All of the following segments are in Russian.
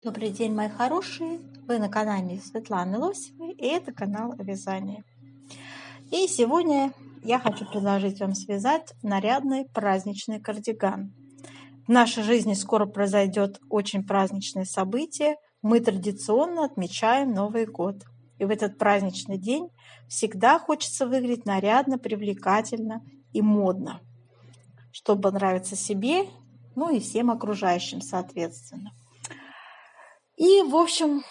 Добрый день, мои хорошие! Вы на канале Светланы Лосевой, и это канал о вязании. И сегодня я хочу предложить вам связать нарядный праздничный кардиган. В нашей жизни скоро произойдет очень праздничное событие. Мы традиционно отмечаем Новый год. И в этот праздничный день всегда хочется выглядеть нарядно, привлекательно и модно, чтобы нравиться себе, ну и всем окружающим, соответственно. И, в общем,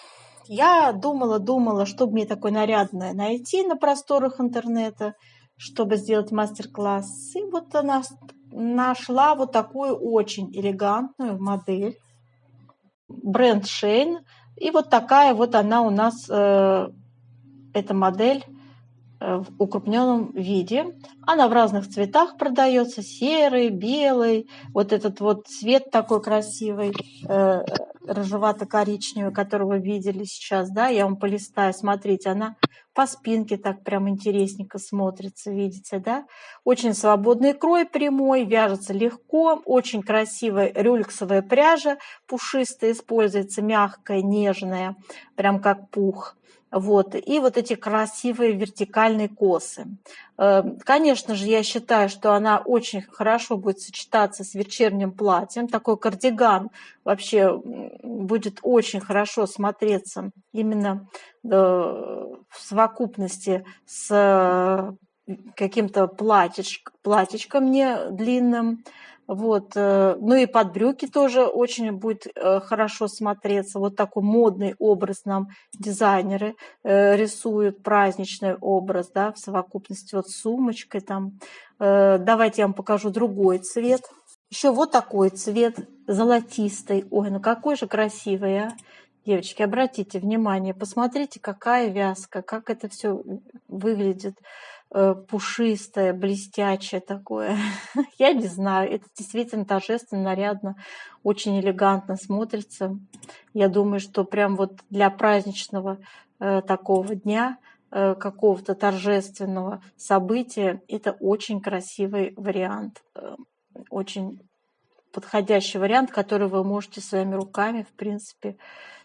я думала, чтобы мне такое нарядное найти на просторах интернета, чтобы сделать мастер-класс. И вот она нашла вот такую очень элегантную модель, бренд Shein. И вот такая вот она у нас, эта модель, в укрупненном виде. Она в разных цветах продается: серый, белый, вот этот вот цвет такой красивый, рыжевато-коричневый, который вы видели сейчас, да, я вам полистаю, смотрите, она по спинке так прям интересненько смотрится, видите, да, очень свободный крой, прямой, вяжется легко, очень красивая рюлексовая пряжа, пушистая используется, мягкая, нежная, прям как пух. Вот. И вот эти красивые вертикальные косы. Конечно же, я считаю, что она очень хорошо будет сочетаться с вечерним платьем. Такой кардиган вообще будет очень хорошо смотреться именно в совокупности с каким-то платьичком не длинным. Вот. Ну и под брюки тоже очень будет хорошо смотреться. Вот такой модный образ нам дизайнеры рисуют, праздничный образ, да, в совокупности вот с сумочкой там. Давайте я вам покажу другой цвет. Еще вот такой цвет, золотистый. Ой, ну какой же красивый, а! Девочки, обратите внимание, посмотрите, какая вязка, как это все выглядит. Пушистое, блестячее такое. Я не знаю, это действительно торжественно, нарядно, очень элегантно смотрится. Я думаю, что прям вот для праздничного такого дня, какого-то торжественного события, это очень красивый вариант, очень подходящий вариант, который вы можете своими руками, в принципе,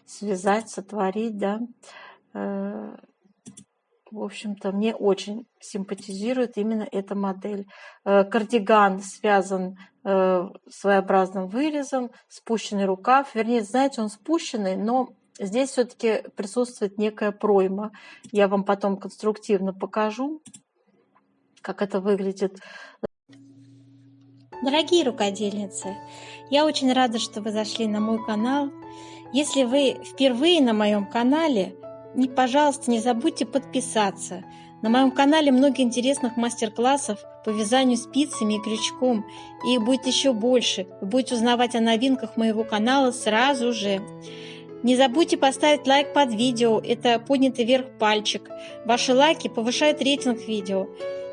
связать, сотворить, да. В общем-то, мне очень симпатизирует именно эта модель. Кардиган связан своеобразным вырезом, спущенный рукав. Вернее, знаете, он спущенный, но здесь все-таки присутствует некая пройма. Я вам потом конструктивно покажу, как это выглядит. Дорогие рукодельницы, я очень рада, что вы зашли на мой канал. Если вы впервые на моем канале, пожалуйста, не забудьте подписаться. На моем канале много интересных мастер-классов по вязанию спицами и крючком. И их будет еще больше. Вы будете узнавать о новинках моего канала сразу же. Не забудьте поставить лайк под видео. Это поднятый вверх пальчик. Ваши лайки повышают рейтинг видео.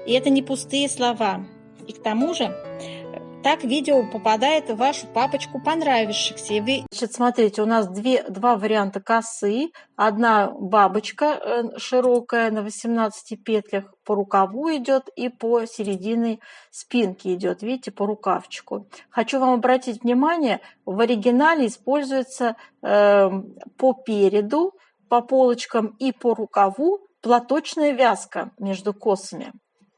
И это не пустые слова. И к тому же, так видео попадает в вашу папочку понравившихся. И вы... Значит, смотрите, у нас два варианта косы. Одна бабочка широкая на 18 петлях по рукаву идет и по середине спинки идет, видите, по рукавчику. Хочу вам обратить внимание, в оригинале используется по переду, по полочкам и по рукаву платочная вязка между косами.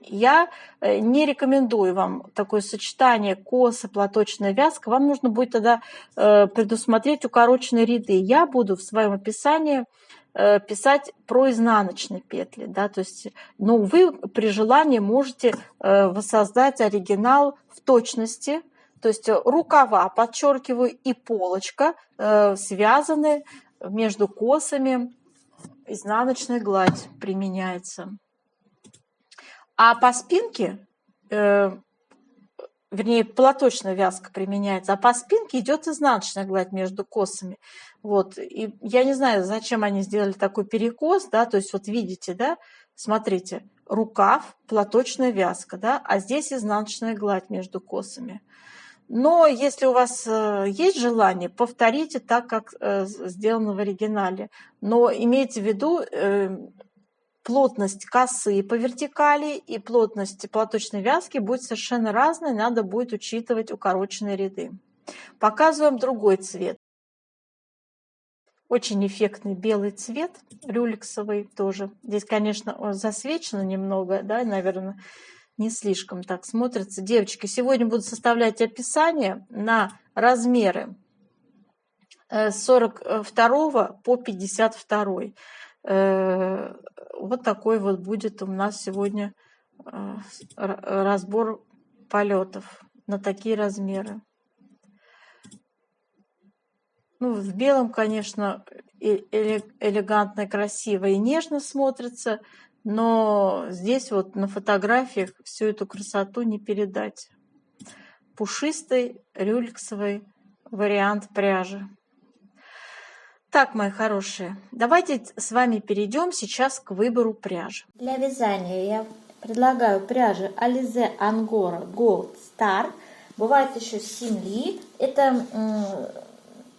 Я не рекомендую вам такое сочетание косы, платочная вязка. Вам нужно будет тогда предусмотреть укороченные ряды. Я буду в своем описании писать про изнаночные петли. Да, то есть, ну, вы при желании можете воссоздать оригинал в точности. То есть рукава, подчеркиваю, и полочка связаны между косами. Изнаночная гладь применяется. А по спинке, вернее, платочная вязка применяется, а по спинке идет изнаночная гладь между косами. Вот. И я не знаю, зачем они сделали такой перекос, да, то есть вот видите, да, смотрите, рукав, платочная вязка, да, а здесь изнаночная гладь между косами. Но если у вас есть желание, повторите так, как сделано в оригинале. Но имейте в виду, плотность косы по вертикали и плотность платочной вязки будет совершенно разной, надо будет учитывать укороченные ряды. Показываем другой цвет. Очень эффектный белый цвет, рюлексовый тоже. Здесь, конечно, засвечено немного, да, наверное, не слишком так смотрится. Девочки, сегодня буду составлять описание на размеры с 42 по 52. Вот такой вот будет у нас сегодня разбор полетов на такие размеры. Ну, в белом, конечно, элегантно, красиво и нежно смотрится, но здесь вот на фотографиях всю эту красоту не передать. Пушистый рюлексовый вариант пряжи. Так, мои хорошие, давайте с вами перейдем сейчас к выбору пряжи. Для вязания я предлагаю пряжи Alize Angora Gold Star. Бывает еще Симли. Это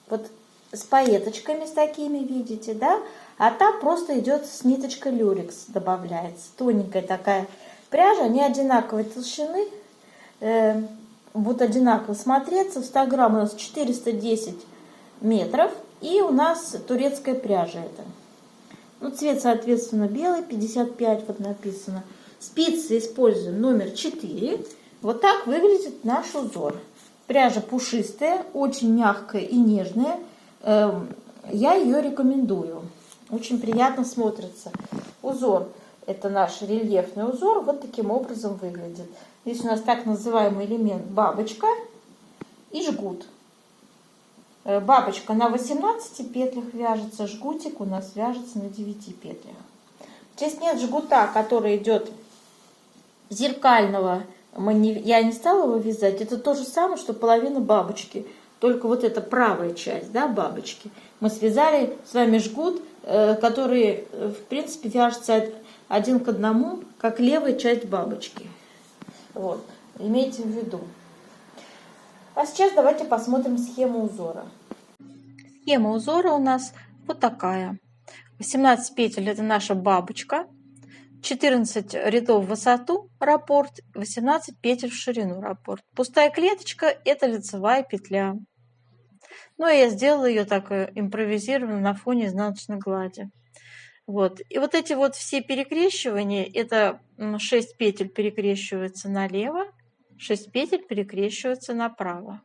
вот с пайеточками с такими, видите, да? А там просто идет с ниточкой люрекс, добавляется. Тоненькая такая пряжа, они одинаковой толщины. Будут одинаково смотреться. В 100 грамм у нас 410 метров. И у нас турецкая пряжа это. Ну, цвет, соответственно, белый, 55 вот написано. Спицы используем номер 4. Вот так выглядит наш узор. Пряжа пушистая, очень мягкая и нежная. Я ее рекомендую. Очень приятно смотрится. Узор, это наш рельефный узор, вот таким образом выглядит. Здесь у нас так называемый элемент бабочка и жгут. Бабочка на 18 петлях вяжется, жгутик у нас вяжется на 9 петлях. Здесь нет жгута, который идет зеркального. Я не стала его вязать. Это то же самое, что половина бабочки. Только вот эта правая часть, да, бабочки. Мы связали с вами жгут, который, в принципе, вяжется один к одному, как левая часть бабочки. Вот, имейте в виду. А сейчас давайте посмотрим схему узора. Схема узора у нас вот такая. 18 петель – это наша бабочка, 14 рядов в высоту – раппорт, 18 петель в ширину – раппорт. Пустая клеточка – это лицевая петля. Ну, я сделала ее так импровизированно на фоне изнаночной глади. Вот. И вот эти вот все перекрещивания – это 6 петель перекрещивается налево, 6 петель перекрещивается направо.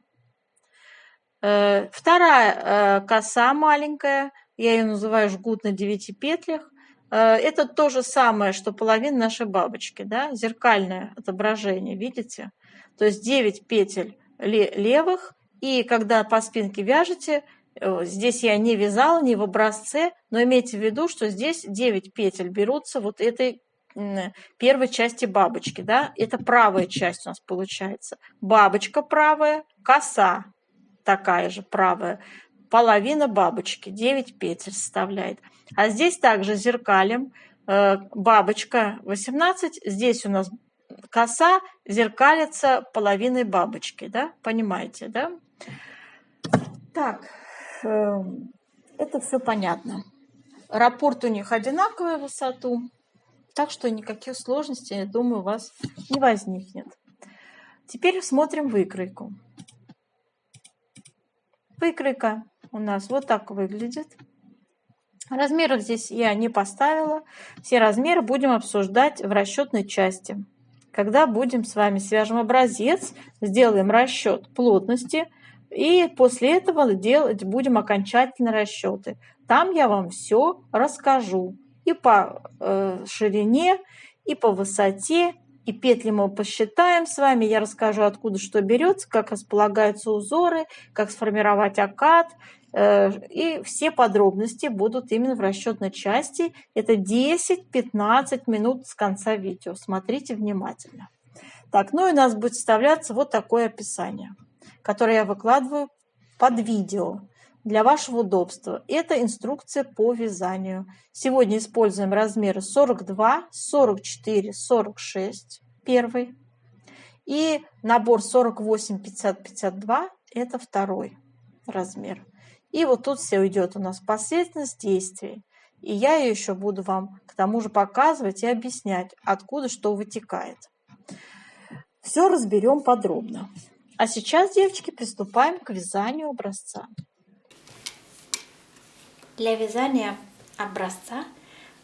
Вторая коса маленькая, я ее называю жгут на 9 петлях. Это то же самое, что половина нашей бабочки, да? Зеркальное отображение, видите? То есть 9 петель левых, и когда по спинке вяжете, здесь я не вязала, не в образце, но имейте в виду, что здесь 9 петель берутся вот этой первой части бабочки, да? Это правая часть у нас получается. Бабочка правая, коса такая же правая, половина бабочки, 9 петель составляет. А здесь также зеркалим, бабочка 18, здесь у нас коса зеркалится половиной бабочки, да, понимаете, да? Так, это все понятно. Раппорт у них одинаковая высоту, так что никаких сложностей, я думаю, у вас не возникнет. Теперь смотрим выкройку. Выкройка у нас вот так выглядит. Размеров здесь я не поставила. Все размеры будем обсуждать в расчетной части. Когда будем с вами свяжем образец, сделаем расчет плотности, и после этого делать будем окончательные расчеты. Там я вам все расскажу. И по ширине, и по высоте, и петли мы посчитаем с вами. Я расскажу, откуда что берется, как располагаются узоры, как сформировать окат. И все подробности будут именно в расчетной части. Это 10-15 минут с конца видео. Смотрите внимательно. Так, ну и у нас будет вставляться вот такое описание, которое я выкладываю под видео для вашего удобства. Это инструкция по вязанию. Сегодня используем размеры 42, 44, 46, первый. И набор 48, 50, 52 – это второй размер. И вот тут все идет у нас последовательность действий. И я ее еще буду вам к тому же показывать и объяснять, откуда что вытекает. Все разберем подробно. А сейчас, девочки, приступаем к вязанию образца. Для вязания образца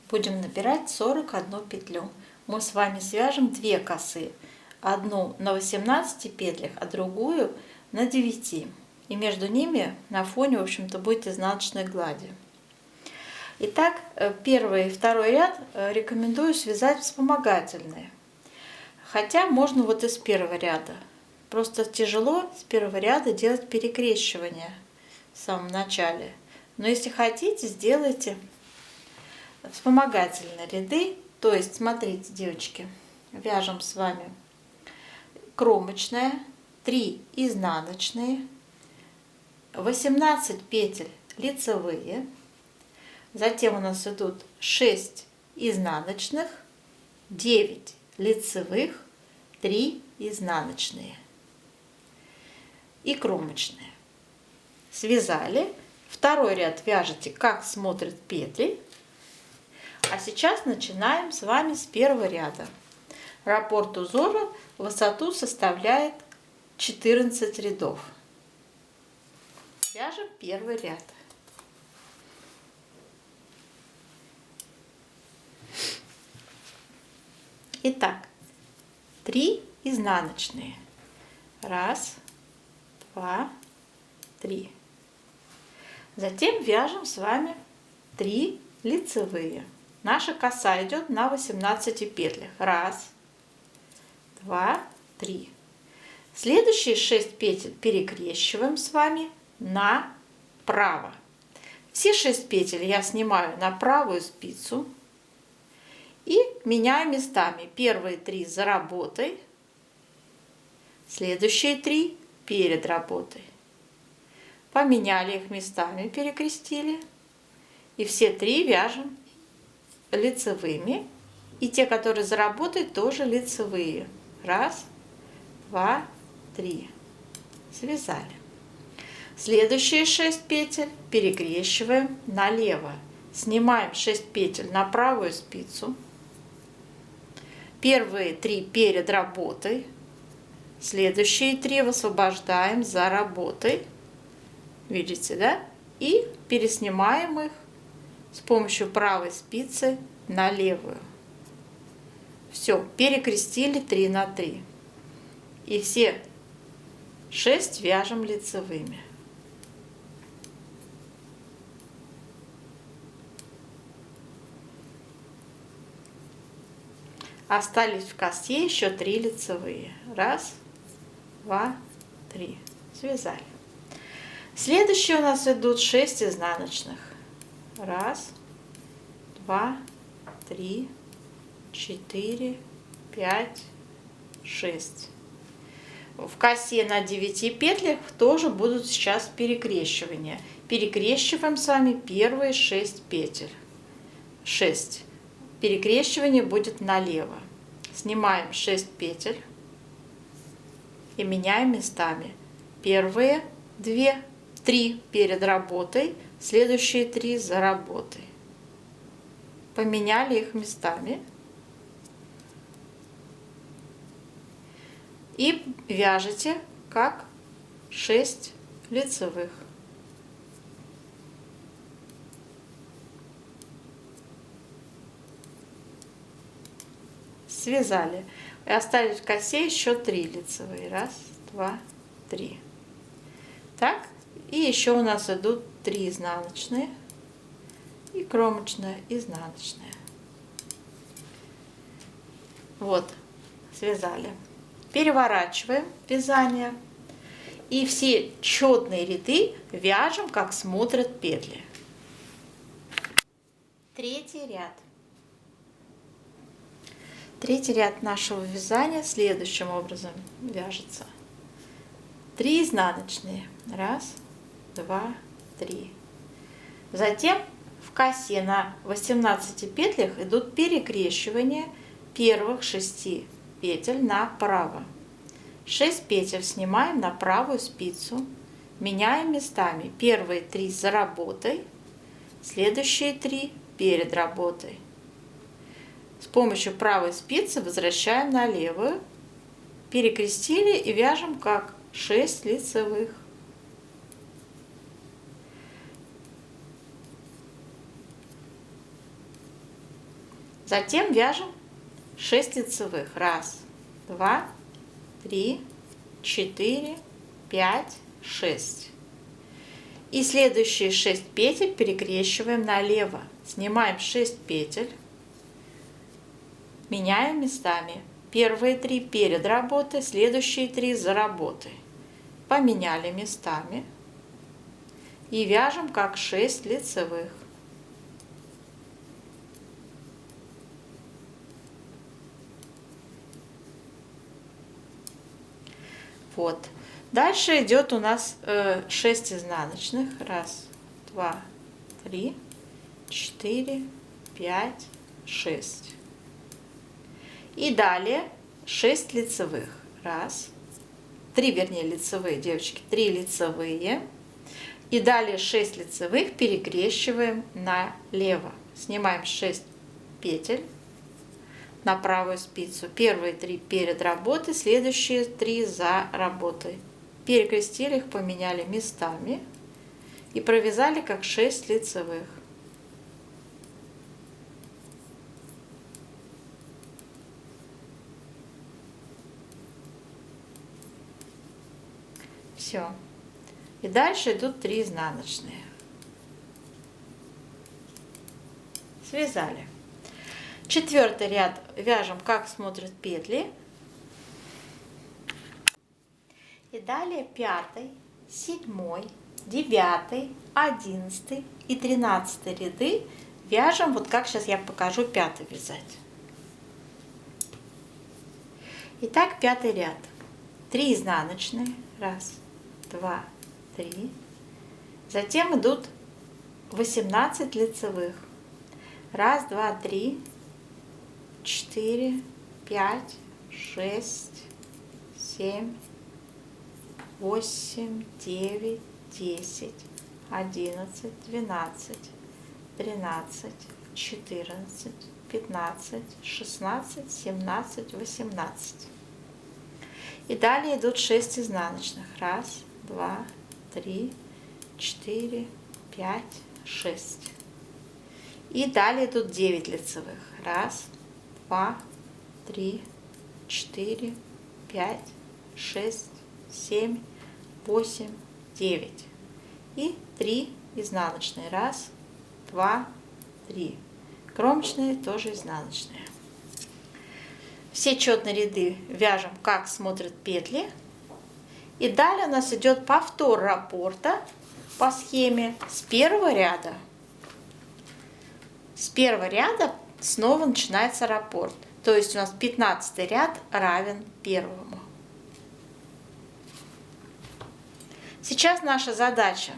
будем набирать 41 петлю. Мы с вами свяжем 2 косы. Одну на 18 петлях, а другую на 9. И между ними на фоне, в общем-то, будет изнаночной глади. Итак, первый и второй ряд рекомендую связать вспомогательные. Хотя можно вот из первого ряда. Просто тяжело с первого ряда делать перекрещивание в самом начале. Но если хотите, сделайте вспомогательные ряды. То есть, смотрите, девочки, вяжем с вами кромочная, 3 изнаночные, 18 петель лицевые. Затем у нас идут 6 изнаночных, 9 лицевых, 3 изнаночные и кромочные. Связали. Второй ряд вяжете, как смотрят петли. А сейчас начинаем с вами с первого ряда. Раппорт узора в высоту составляет 14 рядов. Вяжем первый ряд. Итак, 3 изнаночные. 1, 2, 3. Затем вяжем с вами 3 лицевые. Наша коса идет на 18 петлях. 1, 2, 3. Следующие 6 петель перекрещиваем с вами направо. Все 6 петель я снимаю на правую спицу и меняю местами. Первые 3 за работой, следующие 3 перед работой. Поменяли их местами, перекрестили. И все 3 вяжем лицевыми. И те, которые за работой, тоже лицевые. 1, 2, 3. Связали. Следующие 6 петель перекрещиваем налево. Снимаем 6 петель на правую спицу. Первые 3 перед работой. Следующие 3 высвобождаем за работой. Видите, да? И переснимаем их с помощью правой спицы на левую. Все, перекрестили 3 на 3. И все 6 вяжем лицевыми. Остались в косе еще 3 лицевые. 1, 2, 3. Связали. Следующие у нас идут 6 изнаночных. 1, 2, 3, 4, 5, 6. В косе на 9 петлях тоже будут сейчас перекрещивания. Перекрещиваем с вами первые 6 петель. 6. Перекрещивание будет налево. Снимаем 6 петель и меняем местами. Первые 3 перед работой, следующие 3 за работой. Поменяли их местами. И вяжете как 6 лицевых. Связали. И оставили в косе еще 3 лицевые. 1, 2, 3. Так. И еще у нас идут 3 изнаночные и кромочная, изнаночная. Вот, связали. Переворачиваем вязание. И все четные ряды вяжем, как смотрят петли. Третий ряд. Третий ряд нашего вязания следующим образом вяжется. 3 изнаночные. 1, 2, 3. Затем в косе на 18 петлях идут перекрещивания первых 6 петель направо. 6 петель снимаем на правую спицу, меняем местами. Первые 3 за работой, следующие 3 перед работой. С помощью правой спицы возвращаем на левую, перекрестили и вяжем как 6 лицевых. Затем вяжем 6 лицевых. 1, 2, 3, 4, 5, 6. И следующие 6 петель перекрещиваем налево. Снимаем 6 петель, меняем местами. Первые 3 перед работой, следующие 3 за работой. Поменяли местами и вяжем как 6 лицевых. Вот. Дальше идет у нас 6 изнаночных. 1, 2, 3, 4, 5, 6. И далее 6 лицевых. 3, вернее, лицевые, девочки, 3 лицевые. И далее 6 лицевых перекрещиваем налево. Снимаем 6 петель на правую спицу. Первые 3 перед работой, следующие 3 за работой. Перекрестили их, поменяли местами и провязали как 6 лицевых. Все. И дальше идут 3 изнаночные. Связали. 4-й ряд вяжем, как смотрят петли. И далее 5-й, 7-й, 9-й, 11-й и 13-й ряды вяжем, вот как сейчас я покажу 5-й вязать. Итак, 5-й ряд. 3 изнаночные. 1, 2, 3. Затем идут 18 лицевых. 1, 2, 3, 4, 5, 6, 7, 8, 9, 10, 11, 12, 13, 14, 15, 16, 17, 18. И далее идут 6 изнаночных. 1, 2, 3, 4, 5, 6. И далее идут 9 лицевых. 1, 2, 3, 4, 5, 6, 7, 8, 9. И 3 изнаночные. 1, 2, 3. Кромочные тоже изнаночные. Все четные ряды вяжем, как смотрят петли. И далее у нас идет повтор раппорта по схеме с первого ряда. С первого ряда снова начинается раппорт. То есть у нас 15 ряд равен первому. Сейчас наша задача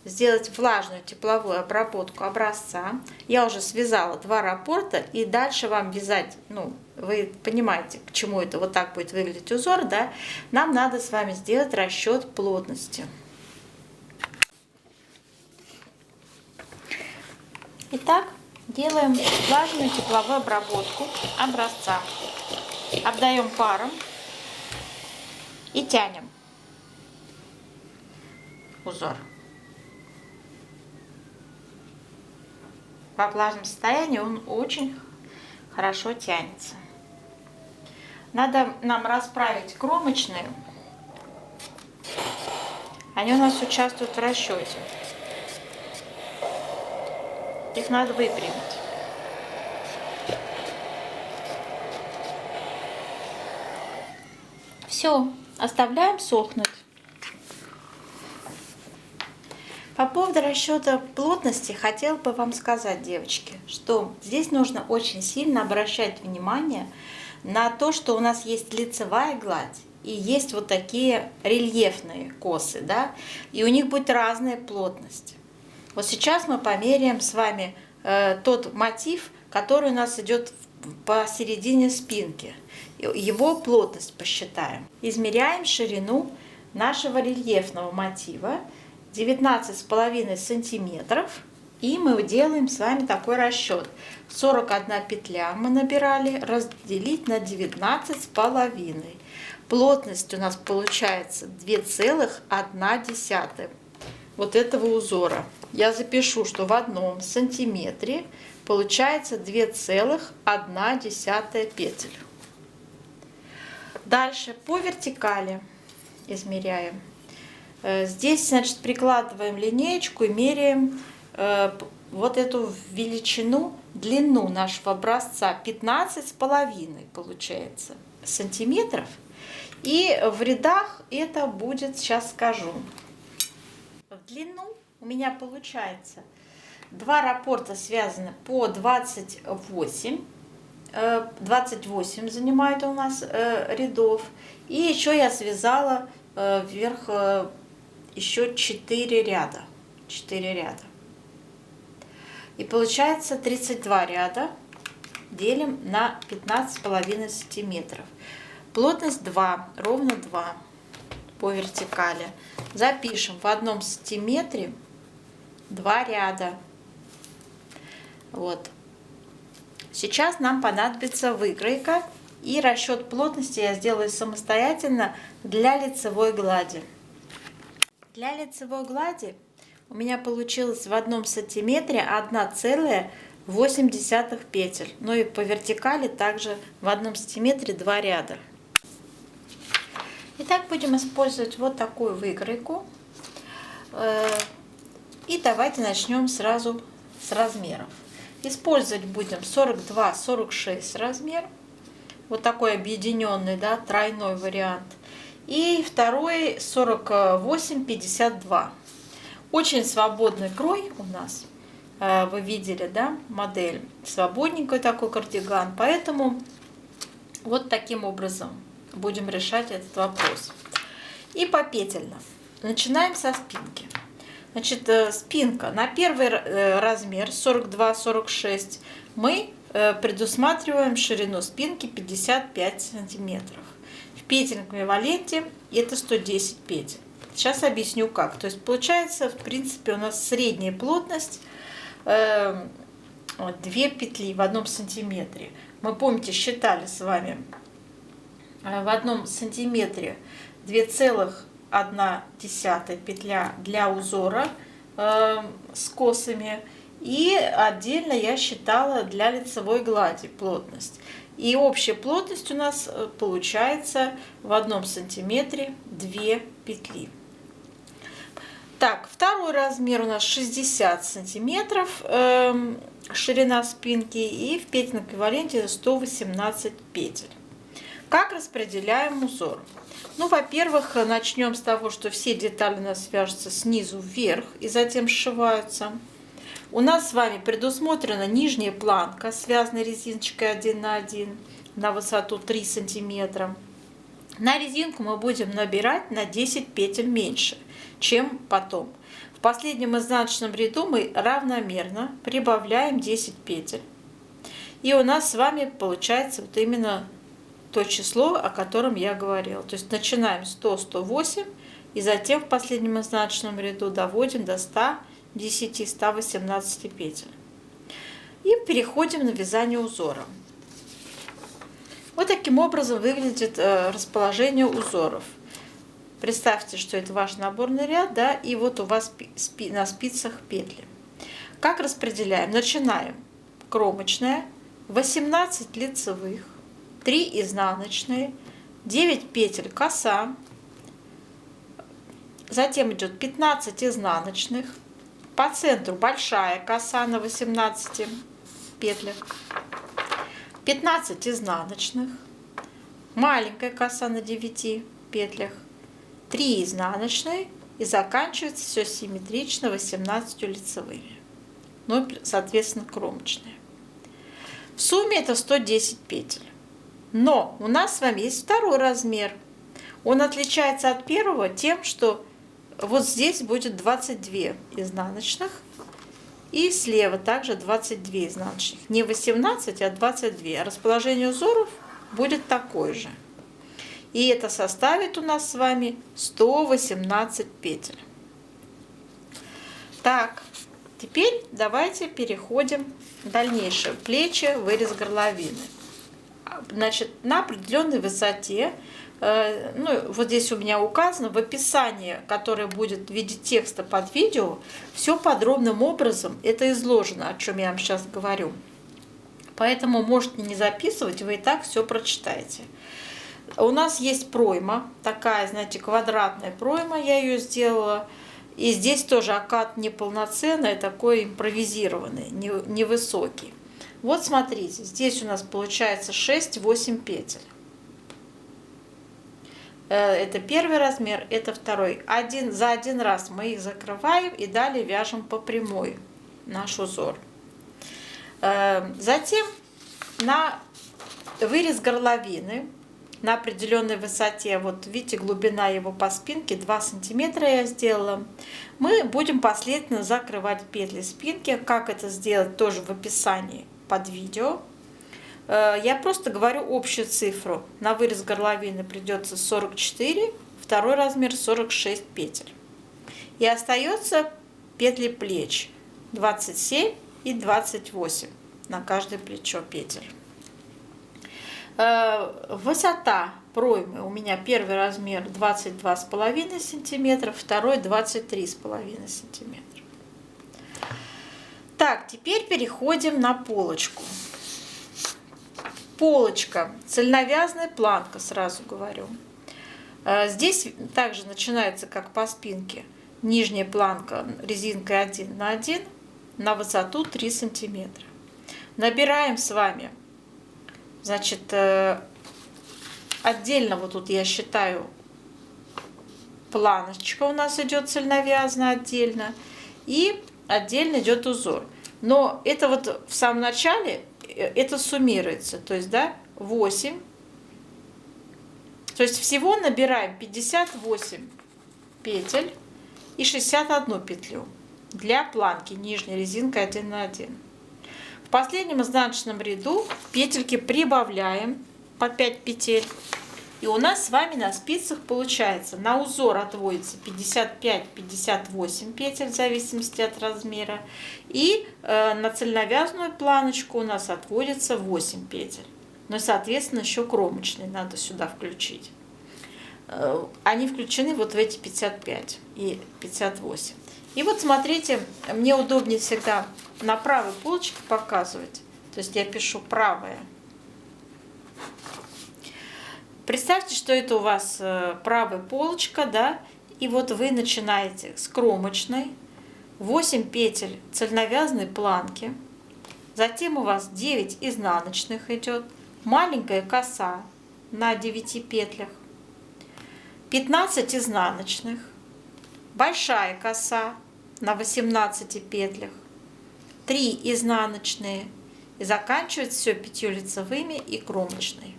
сделать влажную тепловую обработку образца. Я уже связала 2 раппорта, и дальше вам вязать, вы понимаете, к чему это вот так будет выглядеть узор, да? Нам надо с вами сделать расчет плотности. Итак, делаем влажную тепловую обработку образца. Обдаем паром и тянем узор. Во влажном состоянии он очень хорошо тянется. Надо нам расправить кромочные. Они у нас участвуют в расчете. Их надо выпрямить. Все, оставляем сохнуть. По поводу расчета плотности хотела бы вам сказать, девочки, что здесь нужно очень сильно обращать внимание на то, что у нас есть лицевая гладь и есть вот такие рельефные косы, да, и у них будет разная плотность. Вот сейчас мы померяем с вами тот мотив, который у нас идет посередине спинки. Его плотность посчитаем. Измеряем ширину нашего рельефного мотива 19,5 сантиметров. И мы делаем с вами такой расчет. 41 петля мы набирали, разделить на 19,5. Плотность у нас получается 2,1 вот этого узора. я запишу, что в одном сантиметре получается 2,1 петель. Дальше по вертикали измеряем. Здесь, значит, прикладываем линеечку и меряем вот эту величину, длину нашего образца 15,5 получается сантиметров. И в рядах это будет, сейчас скажу. В длину у меня получается 2 раппорта связаны по 28. 28 занимает у нас рядов. И еще я связала вверх еще 4 ряда. 4 ряда. И получается 32 ряда делим на 15,5 сантиметров. Плотность 2, ровно 2 по вертикали. Запишем в одном сантиметре 2 ряда. Вот. Сейчас нам понадобится выкройка, и расчет плотности я сделаю самостоятельно для лицевой глади. Для лицевой глади у меня получилось в одном сантиметре 1,8 петель. Ну и по вертикали также в одном сантиметре 2 ряда. Итак, будем использовать вот такую выкройку. И давайте начнем сразу с размеров. Использовать будем 42-46 размер. Вот такой объединенный, да, тройной вариант. И второй 48-52. Очень свободный крой у нас. Вы видели, да, модель. Свободненький такой кардиган. Поэтому вот таким образом будем решать этот вопрос. И попетельно. Начинаем со спинки. Значит, спинка на первый размер 42-46 мы предусматриваем ширину спинки 55 сантиметров. В петельном эквиваленте это 110 петель. Сейчас объясню как. То есть получается, в принципе, у нас средняя плотность 2 петли в одном сантиметре. Мы, помните, считали с вами в одном сантиметре 2,1 петля для узора с косами. И отдельно я считала для лицевой глади плотность. И общая плотность у нас получается в одном сантиметре 2 петли. Так, второй размер у нас 60 сантиметров ширина спинки, и в петельном эквиваленте 118 петель. Как распределяем узор? Ну, во-первых, начнем с того, что все детали у нас вяжутся снизу вверх и затем сшиваются. У нас с вами предусмотрена нижняя планка, связанная резиночкой 1 на 1 на высоту 3 сантиметра. На резинку мы будем набирать на 10 петель меньше, чем потом. В последнем изнаночном ряду мы равномерно прибавляем 10 петель. И у нас с вами получается вот именно то число, о котором я говорила. То есть начинаем 100-108 и затем в последнем изнаночном ряду доводим до 110-118 петель. И переходим на вязание узора. Вот таким образом выглядит расположение узоров. Представьте, что это ваш наборный ряд, да, и вот у вас на спицах петли. Как распределяем? Начинаем кромочная, 18 лицевых, 3 изнаночные, 9 петель коса, затем идет 15 изнаночных, по центру большая коса на 18 петлях, 15 изнаночных, маленькая коса на 9 петлях, 3 изнаночные, и заканчивается все симметрично 18 лицевыми, ну, соответственно, кромочные. В сумме это 110 петель. Но у нас с вами есть второй размер. Он отличается от первого тем, что вот здесь будет 22 изнаночных, и слева также 22 изнаночных. Не 18, а 22. Расположение узоров будет такое же. И это составит у нас с вами 118 петель. Так, теперь давайте переходим к дальнейшему. Плечи, вырез горловины. Значит, на определенной высоте ну, вот здесь у меня указано, в описании, которое будет в виде текста под видео, все подробным образом это изложено, о чем я вам сейчас говорю. Поэтому можете не записывать, вы и так все прочитаете. У нас есть пройма, такая, знаете, квадратная пройма, я ее сделала. И здесь тоже окат неполноценный, такой импровизированный, невысокий. Вот смотрите, здесь у нас получается 6-8 петель. Это первый размер, это второй. За один раз мы их закрываем и далее вяжем по прямой наш узор. Затем на вырез горловины на определенной высоте, вот видите, глубина его по спинке 2 сантиметра я сделала. Мы будем последовательно закрывать петли спинки. Как это сделать, тоже в описании под видео. Я просто говорю общую цифру. На вырез горловины придется 44, второй размер 46 петель. И остается петли плеч 27 и 28 на каждое плечо петель. Высота проймы у меня первый размер 22,5 сантиметра, второй 23,5 сантиметра. Так, теперь переходим на полочку. Полочка, цельновязная планка, сразу говорю. Здесь также начинается, как по спинке, нижняя планка резинкой 1 на 1 на высоту 3 сантиметра. Набираем с вами, значит, отдельно вот тут я считаю, планочка у нас идет цельновязная отдельно, и отдельно идет узор. Но это вот в самом начале это суммируется, то есть, да, 8. То есть всего набираем 58 петель и 61 петлю для планки нижней резинкой 1 на 1. В последнем изнаночном ряду петельки прибавляем по 5 петель. И у нас с вами на спицах получается, на узор отводится 55-58 петель в зависимости от размера. И на цельновязную планочку у нас отводится 8 петель. Ну и, соответственно, еще кромочные надо сюда включить. Они включены вот в эти 55 и 58. И вот смотрите, мне удобнее всегда на правой полочке показывать. То есть я пишу правая. Представьте, что это у вас правая полочка, да, и вот вы начинаете с кромочной, 8 петель цельновязной планки, затем у вас 9 изнаночных идет, маленькая коса на 9 петлях, 15 изнаночных, большая коса на 18 петлях, 3 изнаночные, и заканчивается все 5 лицевыми и кромочной.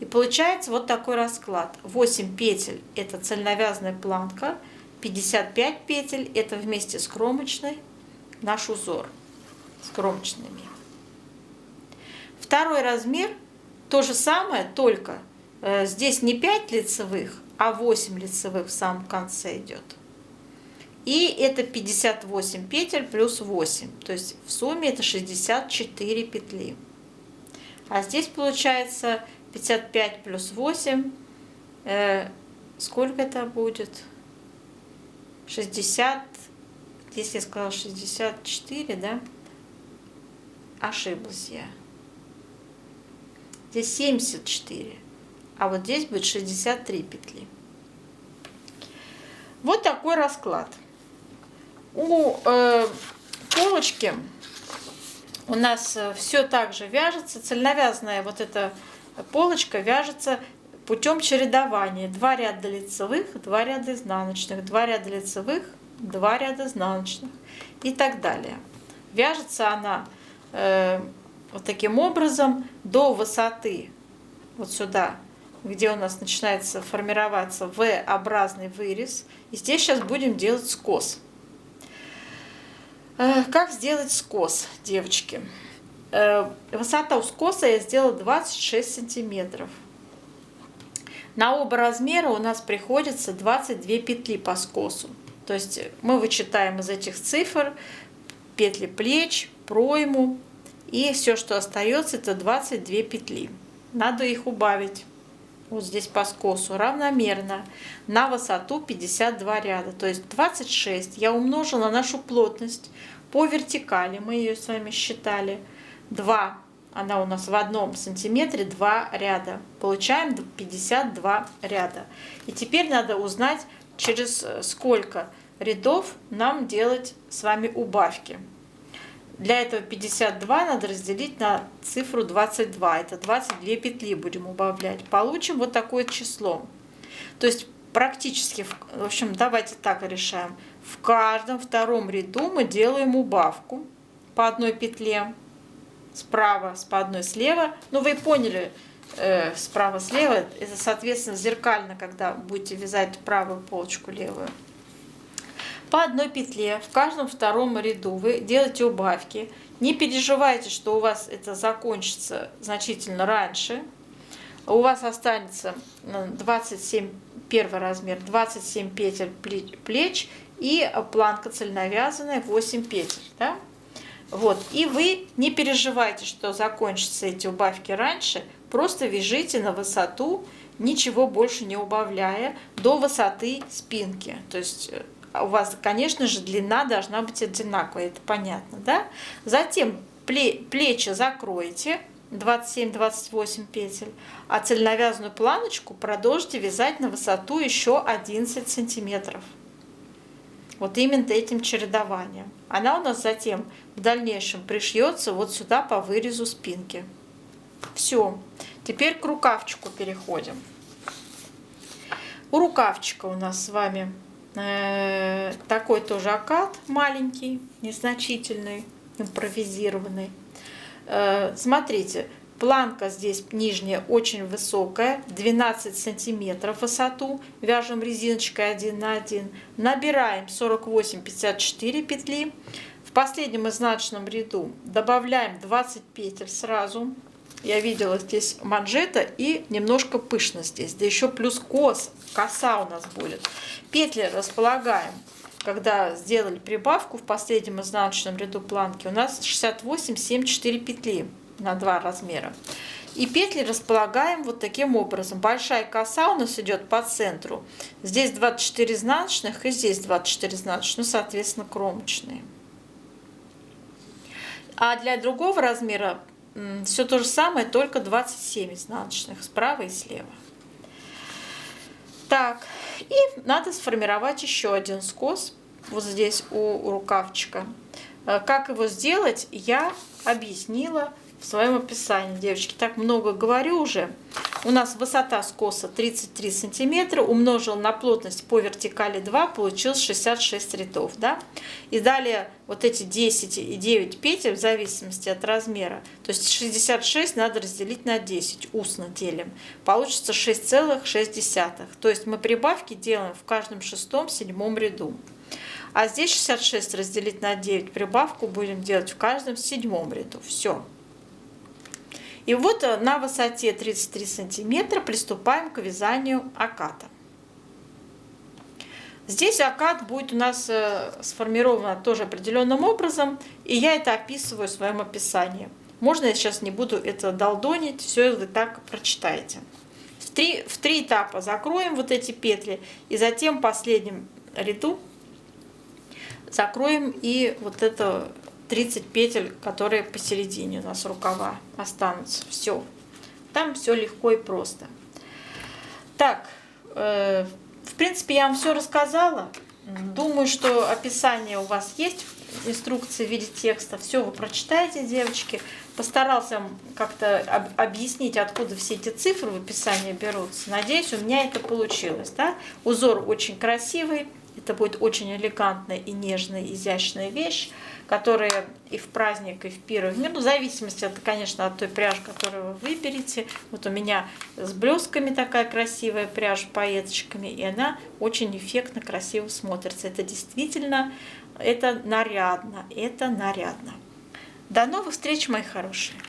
И получается вот такой расклад. 8 петель – это цельновязная планка, 55 петель – это вместе с кромочной наш узор с кромочными. Второй размер – то же самое, только здесь не 5 лицевых, а 8 лицевых в самом конце идет. И это 58 петель плюс 8, то есть в сумме это 64 петли. А здесь получается 55 плюс 8, сколько это будет? 60, здесь я сказала 64, да? Ошиблась я. Здесь 74, а вот здесь будет 63 петли. Вот такой расклад. У полочки у нас все так же вяжется, цельновязная вот эта полочка вяжется путем чередования. 2 ряда лицевых, 2 ряда изнаночных, 2 ряда лицевых, 2 ряда изнаночных и так далее. Вяжется она вот таким образом до высоты вот сюда, где у нас начинается формироваться V-образный вырез. И здесь сейчас будем делать скос. Как сделать скос, девочки? Высота у скоса я сделала 26 сантиметров. На оба размера у нас приходится 22 петли по скосу. То есть мы вычитаем из этих цифр петли плеч, пройму, и все, что остается, это 22 петли. Надо их убавить. вот здесь по скосу, равномерно на высоту 52 ряда. То есть 26 я умножила на нашу плотность по вертикали, мы ее с вами считали, 2, она у нас в 1 сантиметре 2 ряда. Получаем 52 ряда. И теперь надо узнать, через сколько рядов нам делать с вами убавки. Для этого 52 надо разделить на цифру 22. Это 22 петли будем убавлять. Получим вот такое число. То есть практически, в общем, давайте так решаем. В каждом втором ряду мы делаем убавку по одной петле. Справа, по одной слева. Ну, вы поняли, справа-слева. Это, соответственно, зеркально, когда будете вязать правую полочку, левую. По одной петле в каждом втором ряду вы делаете убавки. Не переживайте, что у вас это закончится значительно раньше. У вас останется 27, первый размер, 27 петель плеч и планка цельновязанная 8 петель. Да? Вот. И вы не переживайте, что закончатся эти убавки раньше. Просто вяжите на высоту, ничего больше не убавляя, до высоты спинки. То есть у вас, конечно же, длина должна быть одинаковая, это понятно, да? Затем плечи закроете, 27-28 петель, а цельновязанную планочку продолжите вязать на высоту еще 11 сантиметров. Вот именно этим чередованием. Она у нас затем в дальнейшем пришьется вот сюда по вырезу спинки. Все. Теперь к рукавчику переходим. У рукавчика у нас с вами такой тоже окат маленький, незначительный, импровизированный. Смотрите, планка здесь нижняя очень высокая, 12 сантиметров в высоту, вяжем резиночкой 1 на 1, набираем 48-54 петли, в последнем изнаночном ряду добавляем 20 петель сразу. Я видела здесь манжета и немножко пышно здесь, да еще плюс коса у нас будет. Петли располагаем, когда сделали прибавку в последнем изнаночном ряду планки, у нас 68-74 петли на 2 размера. И петли располагаем вот таким образом. Большая коса у нас идет по центру. Здесь 24 изнаночных и здесь 24 изнаночных, ну, соответственно, кромочные. А для другого размера все то же самое, только 27 изнаночных справа и слева. Так, и надо сформировать еще один скос вот здесь у рукавчика. Как его сделать, я объяснила в своем описании, девочки. Так много говорю уже. У нас высота скоса 33 сантиметра, умножил на плотность по вертикали 2, получилось 66 рядов. Да? И далее вот эти 10 и 9 петель, в зависимости от размера, то есть 66 надо разделить на 10, устно делим. Получится 6,6. То есть мы прибавки делаем в каждом шестом-седьмом ряду. А здесь 66 разделить на 9, прибавку будем делать в каждом седьмом ряду. Все. И вот на высоте 33 сантиметра приступаем к вязанию оката. Здесь окат будет у нас сформирован тоже определенным образом, и я это описываю в своем описании. Можно я сейчас не буду это долдонить, все вы так прочитаете. В три этапа закроем вот эти петли, и затем в последнем ряду закроем и вот это 30 петель, которые посередине у нас рукава останутся. Все. Там все легко и просто. Так, в принципе, я вам все рассказала. Думаю, что описание у вас есть, инструкции в виде текста. Все вы прочитаете, девочки. Постарался как-то объяснить, откуда все эти цифры в описании берутся. Надеюсь, у меня это получилось. Да? Узор очень красивый. Это будет очень элегантная и нежная, изящная вещь, которая и в праздник, и в пир, и в мир, в зависимости, конечно, от той пряжи, которую вы выберете. Вот у меня с блесками такая красивая пряжа, пайеточками, и она очень эффектно, красиво смотрится. Это действительно, это нарядно, это нарядно. До новых встреч, мои хорошие!